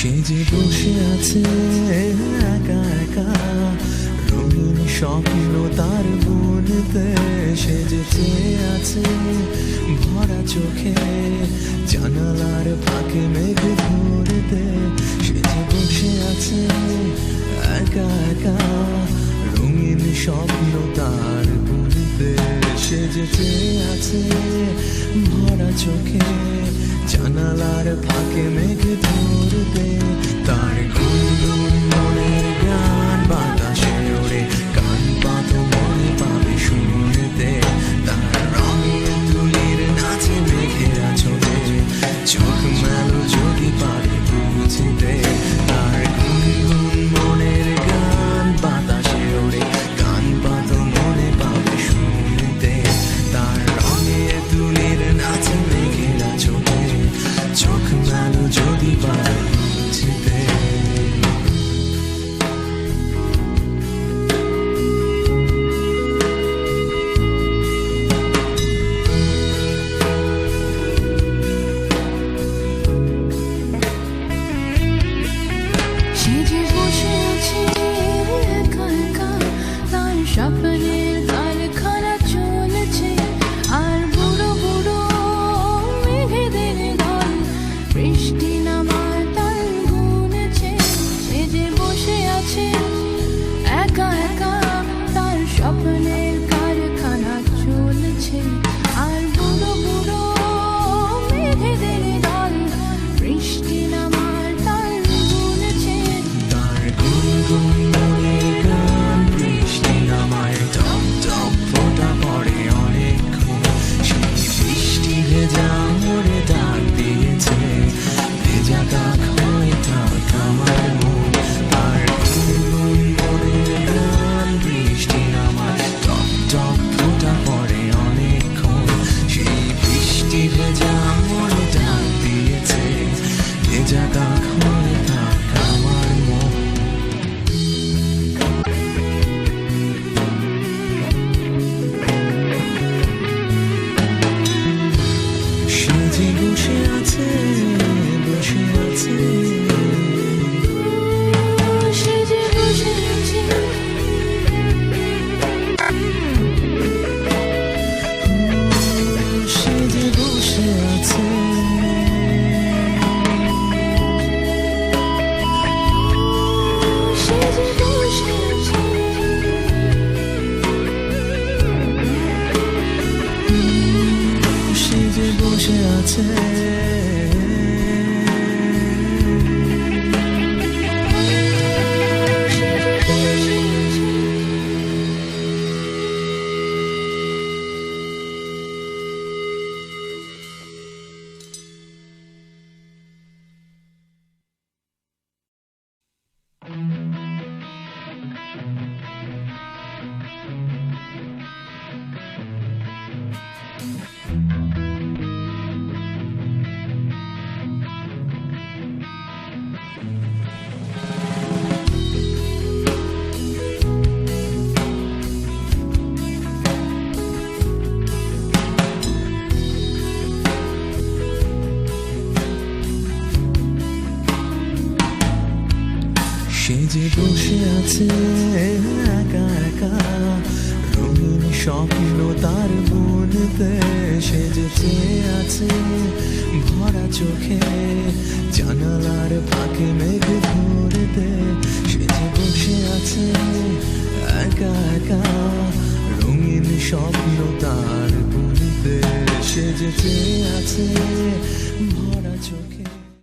সে যে বসে আছে একা একা, রঙিন স্বপ্ন তার বুনতে। সে যে চেয়ে আছে ভরা চোখে, জানালার ফাঁকে মেঘ ধরতে। সে যে বসে আছে একা একা, রঙিন স্বপ্ন তার বুনতে। সে যে চেয়ে আছে ভরা চোখে, জানালার ফাঁকে মেঘ ধরতে। তার গুনগুন মনের গান বাতাসে ওড়ে, কান পাতো মনে পাবে শুনতে। তার রঙের তুলির নাচে মেঘেরা ছোটে, চোখ মেলো যদি পারে বুঝতে। তার গুনগুন মনের গান বাতাসে ওড়ে, কান পাতো মনে পাবে শুনতে। তার রঙের তুলির নাচে মেঘেরা ছোটে, চোখ মেলো যদি পারে বুঝতে। সে যে বসে আছে একা একা, তার স্বপ্নের কারখানা চলেছে। আর বুড়ো বুড়ো মেঘেদের দল বৃষ্টি নামার তাল গুনেছে। সে যে বসে আছে একা একা, তার স্বপ্নের কারখানা চলেছে। আর বুড়ো বুড়ো মেঘেদের দল বৃষ্টি নামার তাল গুনেছে। তার গুনগুন মনের গান বৃষ্টি নামায়, টপ টপ ফোঁটা পড়ে অনেকক্ষণ। সেই বৃষ্টি ভেজা মোড়ে ডাক দিয়েছে, ভেজা কাক হয়ে থাক আমার মন। তার গুনগুন মনের গান বৃষ্টি নামায়, টপ টপ ফোঁটা পড়ে অনেকক্ষণ। সেই বৃষ্টি ভেজা মোড়ে ডাক দিয়েছে, ভেজা কাক হয়ে থাক আমার মন। সে যে বসে আছে বসে আছে, সে যে বসে আছে সে যে বসে আছে। সে যে বসে আছে সে যে বসে আছে। সে যে বসে আছে একা একা, রঙিন স্বপ্ন তার বুনতে। সে যে চেয়ে আছে ভরা চোখে, জানালার ফাঁকে মেঘ ধরতে। সে যে বসে আছে একা একা, রঙিন স্বপ্ন তার বুনতে। সে যে চেয়ে আছে